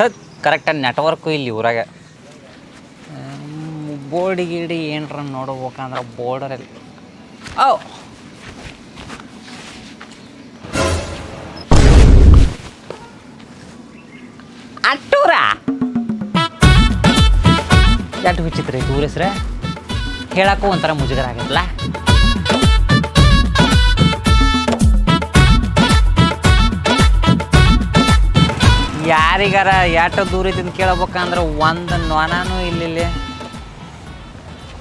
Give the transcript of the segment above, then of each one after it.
ಥತ್ ಕರೆಕ್ಟಾಗಿ ನೆಟ್ವರ್ಕು ಇಲ್ಲಿ ಊರಾಗ. ಬೋರ್ಡ್ ಗೀಡಿ ಏನರ ನೋಡ್ಬೇಕಂದ್ರೆ ಬೋರ್ಡರಲ್ಲಿ ಓ ಅಟ್ಟೂರ ಎಷ್ಟು ವಿಚಿತ್ರ ಐತಿ ಊರ ಹೆಸ್ರ. ಹೇಳಕ್ಕೂ ಒಂಥರ ಮುಜುಗರ ಆಗತ್ತಲ್ಲ. ಯಾರಿಗಾರ ಎಷ್ಟು ದೂರ ಐತಿ ಅಂತ ಕೇಳಬೇಕಂದ್ರೆ ಒಂದು ನೊನಾನು ಇಲ್ಲಿ.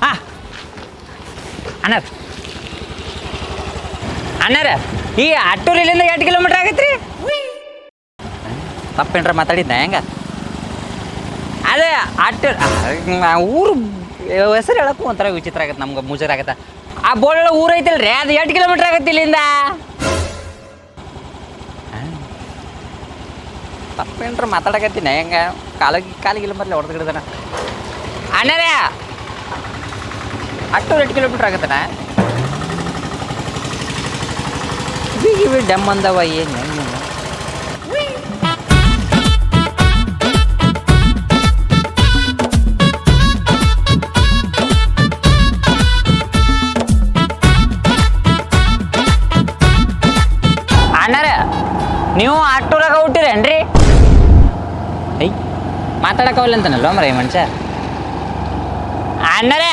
ಹಾಂ ಅಣ್ಣಾರ ಈ ಅಟ್ಟೂರು ಇಲ್ಲಿಂದ 8 ಕಿಲೋಮೀಟ್ರ್ ಆಗೈತೆ ರೀ. ತಪ್ಪೇನ್ರ ಮಾತಾಡಿದ್ದ ಹೆಂಗೆ? ಅದೇ ಊರು ಹೆಸರು ಹೇಳಕ್ಕೂ ಒಂಥರ ವಿಚಿತ್ರ ಆಗತ್ತೆ, ನಮ್ಗೆ ಮುಜುಗರ ಆಗತ್ತೆ. ಆ ಬೋರ್ಡ್ ಊರು ಐತಿಲ್ಲ ರೀ, ಅದು 8 ಕಿಲೋಮೀಟ್ರ್ ಆಗತ್ತೆ ಇಲ್ಲಿಂದ. ತಪ್ಪೇನ್ರ ಮಾತಾಡಕತ್ತೀನಿ ಹೆಂಗೆ? ಕಾಲಿಗಿಲ್ಲ ಮೊದಲೇ ಹೊಡೆದು ಗಿಡದನ. ಅಣ್ಣರೇ ಅಟ್ಟೂರು 8 ಕಿಲೋಮೀಟ್ರ್ ಆಗತ್ತನ? ಬೀಗಿ ಡೆಮ್ ಅಂದವ ಏನು ಹೆಂಗೆ? ಅಣ್ಣರ ನೀವು ಅಟ್ಟೂರಾಗ ಹುಟ್ಟಿರೇನ್ರಿ? ಐ ಮಾತಾಡೋಕ್ಕಾಗಲ್ಲ ಅಂತಾನಲ್ವ ಮರ ಈ ಮನುಷ್ಯ. ಅಣ್ಣರೇ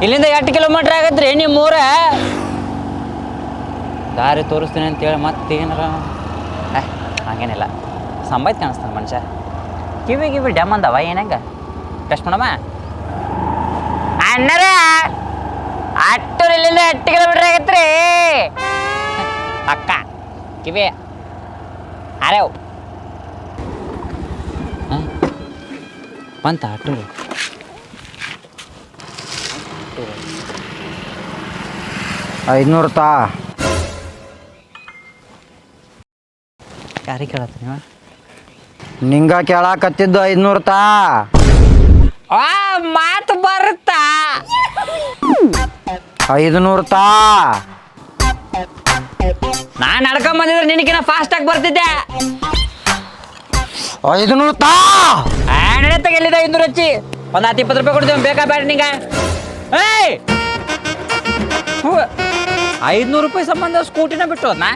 ಇಲ್ಲಿಂದ 8 ಕಿಲೋಮೀಟ್ರ್ ಆಗತ್ರಿ ನಿಮ್ಮೂರ. ದಾರಿ ತೋರಿಸ್ತೀನಿ ಅಂತೇಳಿ ಮತ್ತೇನಾರ ಹಂಗೇನಿಲ್ಲ. ಸಂಬಾಯ್ತು ಕಾಣಿಸ್ತಾನೆ ಮನುಷ್ಯ. ಕಿವಿ ಡ್ಯಾಮ್ ಅಂದವ ಏನಂಗ ಟೆಸ್ಟ್ ಮಾಡಮ್ಮ. ಅಣ್ಣರ ಅಟ್ಟೂರು ಇಲ್ಲಿಂದ 8 ಕಿಲೋಮೀಟ್ರ್ ಆಗತ್ರಿ. ಅಕ್ಕ ಕಿವಿ ಅರೇವ್ ಬಂತ ಅಟ್ಟೂರು. $500 ತಾ. ಯಾರಿಗೆ ಕೇಳತ್ತ ನೀವು? ನಿಂಗ ಕೇಳಾಕತ್ತಿದ್ದು 500 ತಾ. ಮಾತು ಬರುತ್ತಾ? 500 ತಾ. ನಾನು ನಡ್ಕೊಂಬಂದಿದ್ರೆ ನಿನಕಿನ ಫಾಸ್ಟಾಗಿ ಬರ್ತಿದ್ದೆ. 500 ತಾ. ನಡೆತ ಎಲ್ಲಿದೆ 500 ಹಚ್ಚಿ ಒಂದು 10-20 ರೂಪಾಯಿ ಕೊಡ್ತೀವಿ. ಬೇಕಾ ಬೇಡ ನಿಂಗೆ? ಏಯ್ 500 ರೂಪಾಯಿ ಸಂಬಂಧ ಸ್ಕೂಟಿನ ಬಿಟ್ಟು ಹೋದ್ನಾ?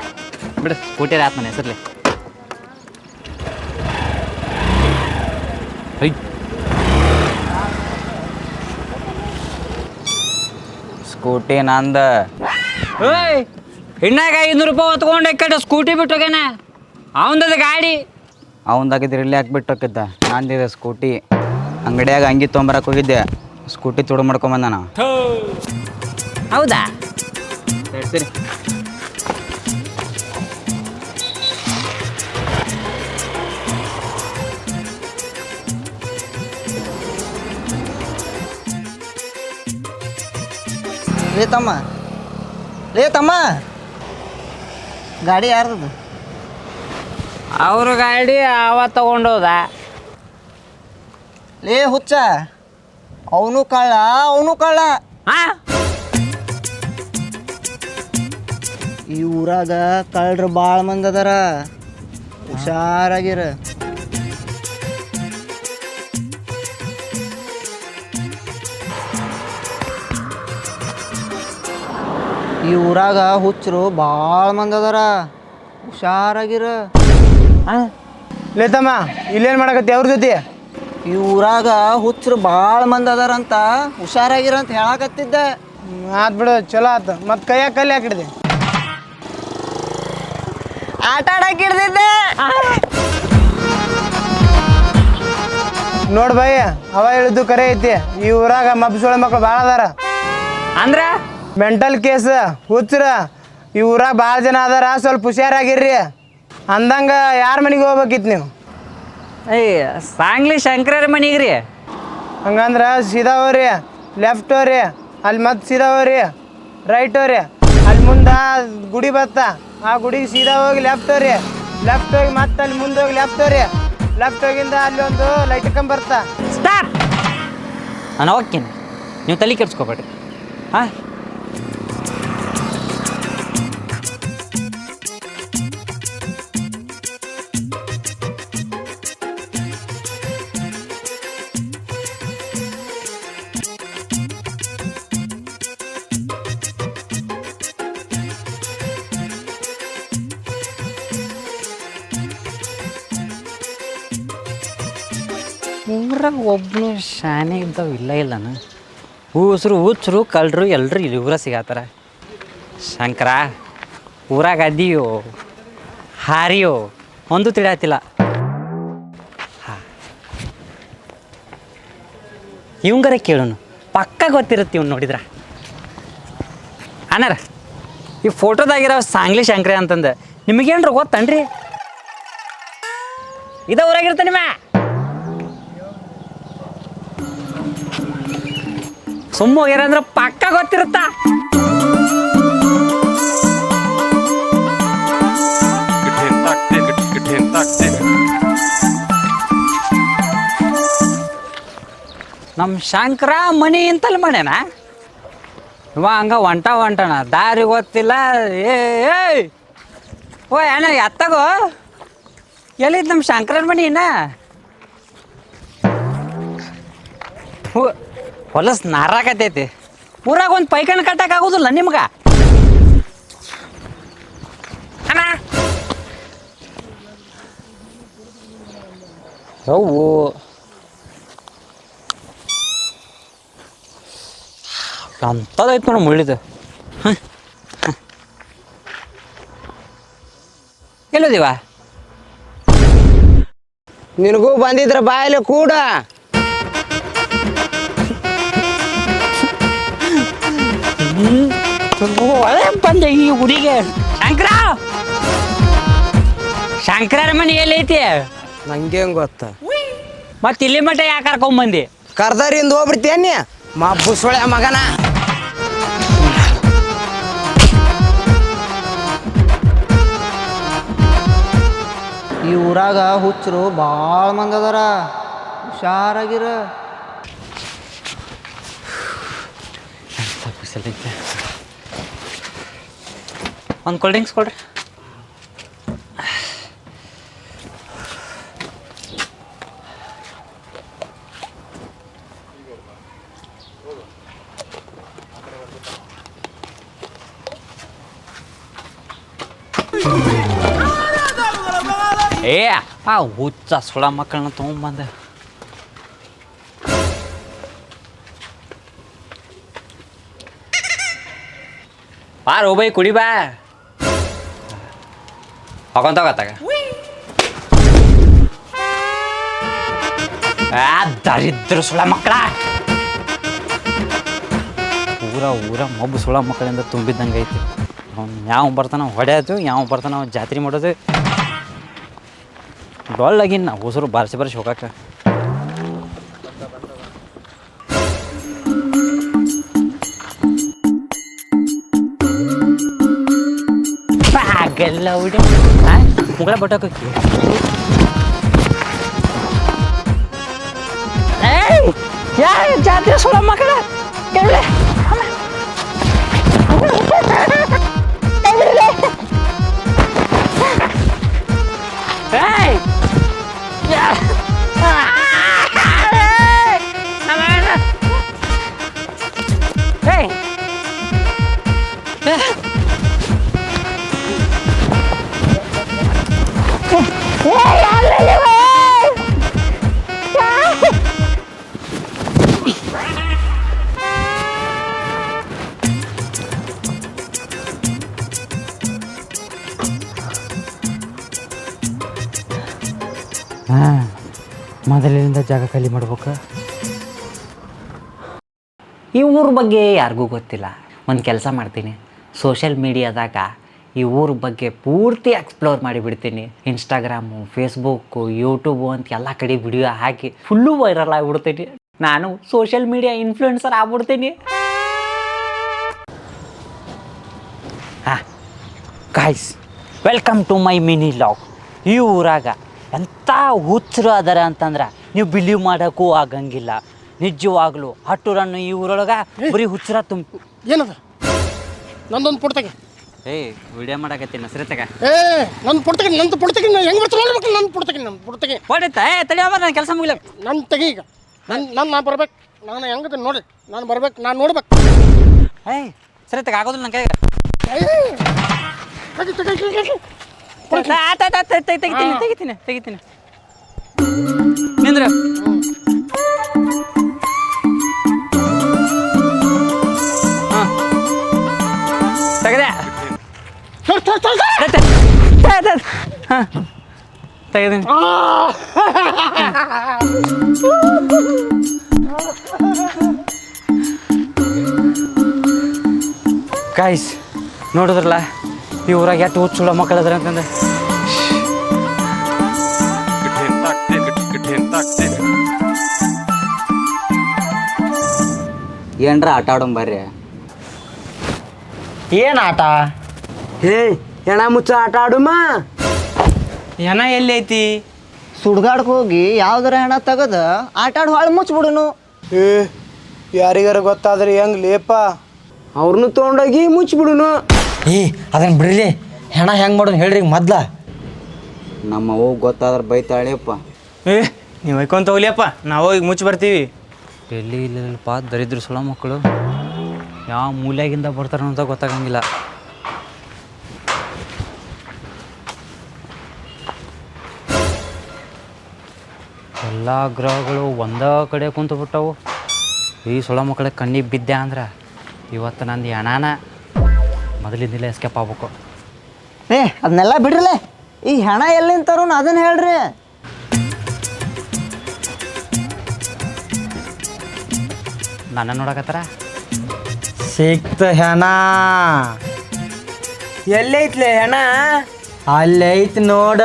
ಬಿಡು, ಸ್ಕೂಟಿ ಆತ್ ನನ್ನ ಹೆಸರ್ಲಿ. ಸ್ಕೂಟಿ ನಂದ. ಏಯ್ ಇನ್ನಾಗ 500 ರೂಪಾಯಿ ಹೊತ್ಕೊಂಡು ಕಡೆ ಸ್ಕೂಟಿ ಬಿಟ್ಟು ಹೋಗ್ಯಾನ. ಅವಂದದ ಗಾಡಿ. ಅವಂದಾಗಿದ್ರೆ ಇಲ್ಲಿ ಯಾಕೆ ಬಿಟ್ಟು ಹೋಗಿದ್ದ? ನಂದಿದೆ ಸ್ಕೂಟಿ. ಅಂಗಡಿಯಾಗ ಅಂಗಿ ತೊಗೊಂಬರಕ್ಕೆ ಹೋಗಿದ್ದೆ, ಸ್ಕೂಟಿ ತುಡು ಮಾಡ್ಕೊಂಬಂದ ನಾವು. ಹೌದಾ? ಸರಿ ಲೇ ತಮ್ಮ ಗಾಡಿ ಯಾರ್ದು? ಅವ್ರ ಗಾಡಿ ಅವ ತಗೊಂಡೋದ. ಲೇ ಹುಚ್ಚ, ಅವನು ಕಳ್ಳ. ಈ ಊರಾಗ ಕಳ್ಳರು ಭಾಳ ಮಂದಿ ಅದಾರ, ಹುಷಾರಾಗಿರ. ಈ ಊರಾಗ ಹುಚ್ಚರು ಭಾಳ ಮಂದಿ ಅದಾರ, ಹುಷಾರಾಗಿರ. ಲೇತಮ್ಮ ಇಲ್ಲೇನು ಮಾಡಕತ್ತಿ ಅವ್ರ ಜೊತೆ? ಈ ಊರಾಗ ಹುಚ್ಚರು ಭಾಳ ಮಂದಿ ಅದಾರಂತ ಹುಷಾರಾಗಿರ ಅಂತ ಹೇಳಕತ್ತಿದ್ದೆ. ಆತ್ ಬಿಡು, ಚಲೋ ಆತು. ಮತ್ತು ಕೈಯಾಗ ಕಲ್ಲಿ ಹಾಕಿಡ್ದೆ? ಆಟ ಆಡಕ್ಕೆ ಹಿಡ್ದಿದ್ದೆ. ನೋಡ್ ಬೈ, ಅವ ಹೇಳಿದ್ದು ಕರೆ ಐತಿ. ಈ ಊರಾಗ ಮಬ್ಸೋಳ ಮಕ್ಳು ಭಾಳ ಅದಾರ. ಅಂದ್ರೆ ಮೆಂಟಲ್ ಕೇಸ್, ಹುಚ್ಚರ ಈ ಊರಾಗ ಭಾಳ ಜನ ಅದಾರ. ಸ್ವಲ್ಪ ಹುಷಾರಾಗಿರ್ರಿ. ಅಂದಂಗೆ ಯಾರ ಮನೆಗೆ ಹೋಗ್ಬೇಕಿತ್ತು ನೀವು? ಸಾಂಗ್ಲಿ ಶಂಕರರ ಮನೆಗೆ ರೀ. ಹಂಗಂದ್ರೆ ಸೀದಾ ಹೋಗ್ರಿ, ಲೆಫ್ಟ್ ಹೋಗ್ರಿ, ಅಲ್ಲಿ ಮತ್ತೆ ಸೀದಾ ಹೋಗ್ರಿ, ರೈಟ್ ಹೋಗ್ರಿ, ಅಲ್ಲಿ ಮುಂದೆ ಗುಡಿ ಬತ್ತಾ, ಆ ಗುಡಿಗೆ ಸೀದಾ ಹೋಗಿ ಲೆಫ್ಟ್ ಹೋಗ್ರಿ, ಲೆಫ್ಟ್ ಹೋಗಿ ಮತ್ತೆ ಅಲ್ಲಿ ಮುಂದೆ ಹೋಗಿ ಲೆಫ್ಟ್ ಹೋಗ್ರಿ, ಲೆಫ್ಟ್ ಹೋಗಿಂದ ಅಲ್ಲಿ ಒಂದು ಲೈಟ್ ಕಂಬ ಬರ್ತಾ. ಸ್ಟಾಪ್. ನಾನು ಹೋಗ್ತೀನಿ, ನೀವು ತಲೆ ಕೆಡ್ಸ್ಕೊಬೇಡ್ರಿ. ಹಾಂ ಊರಾಗ ಒಬ್ಬನು ಶಾನೆ ಇದ್ದಾವ ಇಲ್ಲ ಹುಚ್ಚರು ಕಳ್ಳರು ಎಲ್ಲರೂ ಇವರ ಸಿಗತ್ತಾರ. ಶಂಕರ ಊರಾಗ ಅದಿಯೋ ಹಾರಿಯೋ ಒಂದು ತಿಳಿಯತ್ತಿಲ್ಲ. ಇವಂಗರ ಕೇಳೋನು ಪಕ್ಕ ಗೊತ್ತಿರುತ್ತೆ ಇವ್ನು ನೋಡಿದ್ರ. ಅಣ್ಣಾರ ಈ ಫೋಟೋದಾಗಿರೋ ಸಾಂಗ್ಲಿ ಶಂಕರ ಅಂತಂದು ನಿಮಗೇನ್ರ ಗೊತ್ತನ್ರಿ? ಇದ ಊರಾಗಿರ್ತ ನಿಮ್ಮ ಸುಮ್ಮ ಹೋಗ್ಯಾರಂದ್ರೆ ಪಕ್ಕ ಗೊತ್ತಿರುತ್ತ. ನಮ್ಮ ಶಂಕರ ಮನಿ ಇಂತಲ್ಲಿ ಮಾಡ್ಯಾನ ಇವ ಹಂಗ ಹೊಂಟಣ ದಾರಿ ಗೊತ್ತಿಲ್ಲ. ಓ ಅಣ್ಣ ಎತ್ತಗೋ ಎಲ್ಲಿದ್ ನಮ್ಮ ಶಂಕರನ ಮನಿ ಇನ್ನ ಹೊಲಸ್ ನಾರಾಕತೈತಿ. ಊರಾಗ ಒಂದು ಪೈಕನ್ ಕಟ್ಟಕ್ ಆಗುದಿಲ್ಲ ನಿಮ್ಗ? ಅಣ್ಣ ಅವು ಅಂಥದೈತೆ ನೋಡು ಮುಳ್ಳಿದು. ಎಲ್ಲೋದಿವ? ನಿನಗೂ ಬಂದಿದ್ರ ಬಾಯಲ್ಲಿ ಕೂಡ ಒಳ್ಳೆ ಬಂದೆ ಈ ಹುಡುಗಿ. ಶಂಕರ ಮನೆ ಎಲ್ಲೈತಿ? ನಂಗೆ ಹೆಂಗ್ ಗೊತ್ತ? ಮತ್ತೆ ಇಲ್ಲಿ ಮಟ್ಟ ಯಾಕೆ ಕರ್ಕೊಂಬಂದಿ? ಕರ್ದರಿಂದ ಹೋಗ್ಬಿಡ್ತೇನಿ ಮಬ್ಬು ಸೊಳೆ ಮಗನ. ಈ ಊರಾಗ ಹುಚ್ಚರು ಭಾಳ ಮಂದಿ ಅದಾರ, ಹುಷಾರಾಗಿರ. ಒಂದು ಕೋಲ್ಡ್ ಡ್ರಿಂಕ್ಸ್ ಕೊಡ್ರಿ. ಆ ಹುಚ್ಚ ಸುಳ ಮಕ್ಕಳನ್ನ ತೊಗೊಂಬಂದ. ಬಾ ರೋಬೈ ಕುಡಿ ಬಾ. ಹಾಕೊಂತೋಗತ್ತಾಗ ದರಿದ್ರ ಸುಳ ಮಕ್ಕಳ. ಊರ ಮಬ್ಬು ಸುಳ ಮಕ್ಕಳಿಂದ ತುಂಬಿದ್ದಂಗೆ ಐತಿ. ಅವ್ನು ಯಾವ ಬರ್ತಾನ ಹೊಡೆಯೋದು, ಯಾವ ಬರ್ತಾನ ಅವ್ನು ಜಾತ್ರೆ ಮಾಡೋದು. ಡೊಳ್ಳಾಗಿನ್ನ ಹೊಸರು ಬಾರಿಸಿ ಹೋಗಾಕ. ಆಗಲ್ಲ ಹುಡಿ ಮುಗಳ ಬಟ್ಟಕ್ಕೆ ಯಾರು ಜಾತ್ರೆ ಸುಳ ಮಕ್ಕಳ. ಮೊದಲಿನಿಂದ ಜಾಗ ಖಾಲಿ ಮಾಡ್ಬೇಕು. ಈ ಊರ ಬಗ್ಗೆ ಯಾರಿಗೂ ಗೊತ್ತಿಲ್ಲ. ಒಂದು ಕೆಲಸ ಮಾಡ್ತೀನಿ, ಸೋಷಿಯಲ್ ಮೀಡಿಯಾದಾಗ ಈ ಊರ ಬಗ್ಗೆ ಪೂರ್ತಿ ಎಕ್ಸ್ಪ್ಲೋರ್ ಮಾಡಿಬಿಡ್ತೀನಿ. ಇನ್ಸ್ಟಾಗ್ರಾಮು, ಫೇಸ್ಬುಕ್ಕು, ಯೂಟ್ಯೂಬು ಅಂತ ಎಲ್ಲ ಕಡೆ ವಿಡಿಯೋ ಹಾಕಿ ಫುಲ್ಲು ವೈರಲ್ ಆಗಿಬಿಡ್ತೀನಿ. ನಾನು ಸೋಷಿಯಲ್ ಮೀಡಿಯಾ ಇನ್ಫ್ಲೂಯೆನ್ಸರ್ ಆಗ್ಬಿಡ್ತೀನಿ. Guys, welcome to my mini vlog. ಈ ಊರಾಗ ಎಂಥ ಹುಚ್ಚರು ಅದಾರ ಅಂತಂದ್ರೆ ನೀವು ಬಿಲೀವ್ ಮಾಡೋಕ್ಕೂ ಆಗಂಗಿಲ್ಲ. ನಿಜವಾಗ್ಲೂ ಹಟ್ಟುರನ್ನು ಈ ಊರೊಳಗೆ ಬರೀ ಹುಚ್ಚರ ತುಂಬ. ಏನದ ನಂದೊಂದು ಪುಡ್ತಾಗೆ ವಿಡಿಯೋ ಮಾಡಕತ್ತೀನಿ ಹೆಸರತ್ತಾಗ ನನ್ನ ಪುಡ್ತಾಗೆ ಹೆಂಗೆ ಬರ್ತಾರೆ ನೋಡ್ಬೇಕು. ನನ್ನ ಪುಡ್ತಾಗೆ ಹೊಡಿತಾ ತಡಿಯೋಬಾರ ನಾನು ಕೆಲಸ ಮುಗಿಲ. ನನ್ನ ತೆಗಿ ಈಗ ನಾನು ಬರ್ಬೇಕು. ನಾನು ಹೆಂಗದ ನೋಡಿ ನಾನು ಬರ್ಬೇಕು, ನಾನು ನೋಡ್ಬೇಕು. ಸರಿತಾಗ ಆಗೋದಿಲ್ಲ ನನ್ನ ಕೈಗೆ. ತೆಗಿತೀನಿ ನಿಂದ್ರ ಹಾಂ ತೆಗೆದೀನಿ. ಗಾಯ್ಸ್ ನೋಡಿದ್ರಲ್ಲ ಈ ಊರಾಗ ಎಷ್ಟು ಹುಚ್ಚುಳ ಮಕ್ಕಳು ಅದ್ರ ಅಂತಂದ್ರೆ ಏನ್ರ ಆಟ ಆಡೋಣ ಬರ್ರಿ. ಏನು ಆಟ? ಹೇ ಹೆಣ ಮುಚ್ಚ ಆಟ ಆಡುಮ. ಹೆಣ ಎಲ್ಲಿ ಐತಿ? ಸುಡ್ಗಾಡ್ಗೆ ಹೋಗಿ ಯಾವ್ದಾರ ಹೆಣ ತೆಗದ ಆಟ ಆಡಿ ಹಾಳು ಮುಚ್ಚಿಬಿಡುನು. ಏ ಯಾರಿಗಾರ ಗೊತ್ತಾದ್ರೆ ಹೆಂಗ್ ಲೇಪ ಅವ್ರನ್ನೂ ತೊಗೊಂಡೋಗಿ ಮುಚ್ಚಿಬಿಡುನು. ಏ ಅದನ್ನ ಬಿಡ್ರಿ, ಹೆಣ ಹೆಂಗೆ ಮಾಡೋದು ಹೇಳ್ರಿ ಮೊದ್ಲ. ನಮ್ಮ ಅವ್ವ ಗೊತ್ತಾದ್ರೆ ಬೈತಾಳೆಪ್ಪ. ಏ ನೀವು ಹೊಯ್ಕೊಂತ ಹೋಗ್ಲಿಯಪ್ಪ, ನಾವು ಹೋಗಿ ಮುಚ್ಚಿ ಬರ್ತೀವಿ. ಎಲ್ಲಿ ಇಲ್ಲಪ್ಪ ದರಿದ್ರ ಸುಳ ಮಕ್ಕಳು ಯಾವ ಮೂಲ್ಯಾಗಿಂದ ಬರ್ತಾರ ಅಂತ ಗೊತ್ತಾಗಂಗಿಲ್ಲ. ಎಲ್ಲ ಗ್ರಹಗಳು ಒಂದೇ ಕಡೆ ಕುಂತು ಬಿಟ್ಟವು. ಈ ಸುಳ ಮಕ್ಕಳ ಕಣ್ಣಿಗೆ ಬಿದ್ದೆ ಅಂದ್ರೆ ಇವತ್ತು ನಂದು ಹೆಣಾನ ಮೊದಲಿಂದಿಲ್ಲ ಎಸ್ಕೇಪ್ ಆಗ್ಬೇಕು. ಏ ಅದನ್ನೆಲ್ಲ ಬಿಡ್ರಲೆ, ಈ ಹೆಣ ಎಲ್ಲಿಂದ ತರೋನು ಅದನ್ನ ಹೇಳ್ರಿ. ನನ್ನ ನೋಡಕತ್ತಾರ. ಸಿಕ್ತ ಹೆಣ. ಎಲ್ಲೈತ್ಲೆ ಹೆಣ? ಅಲ್ಲೈತ್ ನೋಡ.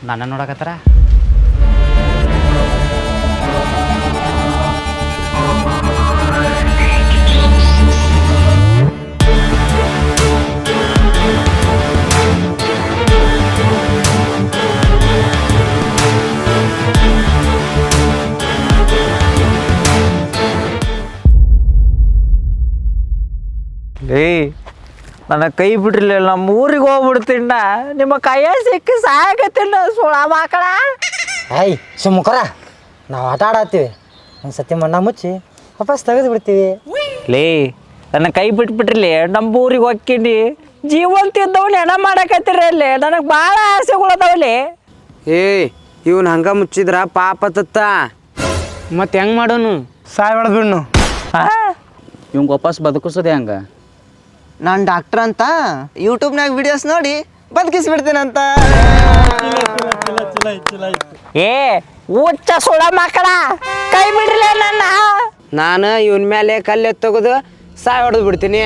ನನ್ನ ನೋಡಕತ್ತಾರ. ಏಯ್ ನನ್ನ ಕೈ ಬಿಡ್ರಿಲ್ಲ, ನಮ್ಮ ಊರಿಗೆ ಹೋಗ್ಬಿಡ್ತೀನ. ನಿಮ್ಮ ಕೈಯ ಸಿಕ್ಕಿ ಸಾಕತ್ತಿಲ್ಲ ಸುಳ ಮಕ್ಕಳ. ಆಯ್ ಸುಮ್ಮಕರ, ನಾವು ಆಟ ಆಡತ್ತೀವಿ. ಒಂದು ಸತಿ ಮಣ್ಣ ಮುಚ್ಚಿ ವಾಪಸ್ ತೆಗೆದು ಬಿಡ್ತೀವಿ. ಲೇ ನನ್ನ ಕೈ ಬಿಟ್ಬಿಟ್ರಿಲ್ಲ, ನಮ್ಮ ಊರಿಗೆ ಹೋಗ್ತೀನಿ. ಜೀವಂತ ಇದ್ದವನು ಹೆಣ ಮಾಡಕತ್ತಿರಲ್ಲಿ, ನನಗೆ ಭಾಳ ಆಸೆಗಳದಾವಲ್ಲಿ. ಏಯ್ ಇವನು ಹಂಗ ಮುಚ್ಚಿದ್ರ ಪಾಪ ತತ್ತ. ಮತ್ತೆ ಹೆಂಗೆ ಮಾಡೋನು? ಸಾಯ್ ಹೊಡೆದ್ ಬಿಡ್ನು. ಇವಂಗೆ ವಾಪಸ್ ಬದುಕಿಸೋದೆ ಹಂಗೆ. ನಾನು ಡಾಕ್ಟ್ರ್ ಅಂತ ಯೂಟ್ಯೂಬ್ನಾಗ ವಿಡಿಯೋಸ್ ನೋಡಿ ಬದುಕಿಸ್ಬಿಡ್ತೀನಂತ. ಏ ಹುಚ್ಚ ಸುಳ ಮಕ್ಕಳ, ಕೈ ಬಿಡ್ರಿಲ್ಲ ನನ್ನ. ನಾನು ಇವನ್ ಮೇಲೆ ಕಲ್ಲು ತೆಗೆದು ಸಾಯ್ ಹೊಡೆದು ಬಿಡ್ತೀನಿ.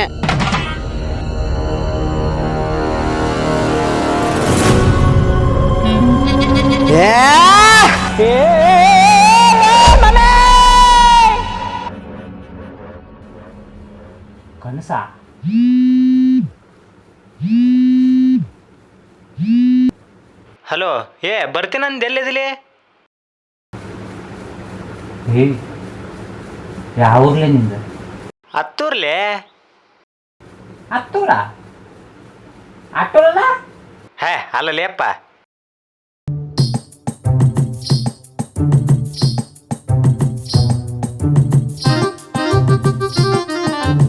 ಕನಸ ಹಲೋ, ಏ ಬರ್ತೀನಂದು ಎಲ್ಲಿದಿಲಿ? ಏ ಯಾವಾಗಲೇ ನಿಂದ ಹತ್ತೂರ್ಲೆ. ಹತ್ತೂರ ಆಟೋಲ್ಲ? ಹೇ ಅಲ್ಲಲೇಪ್ಪ,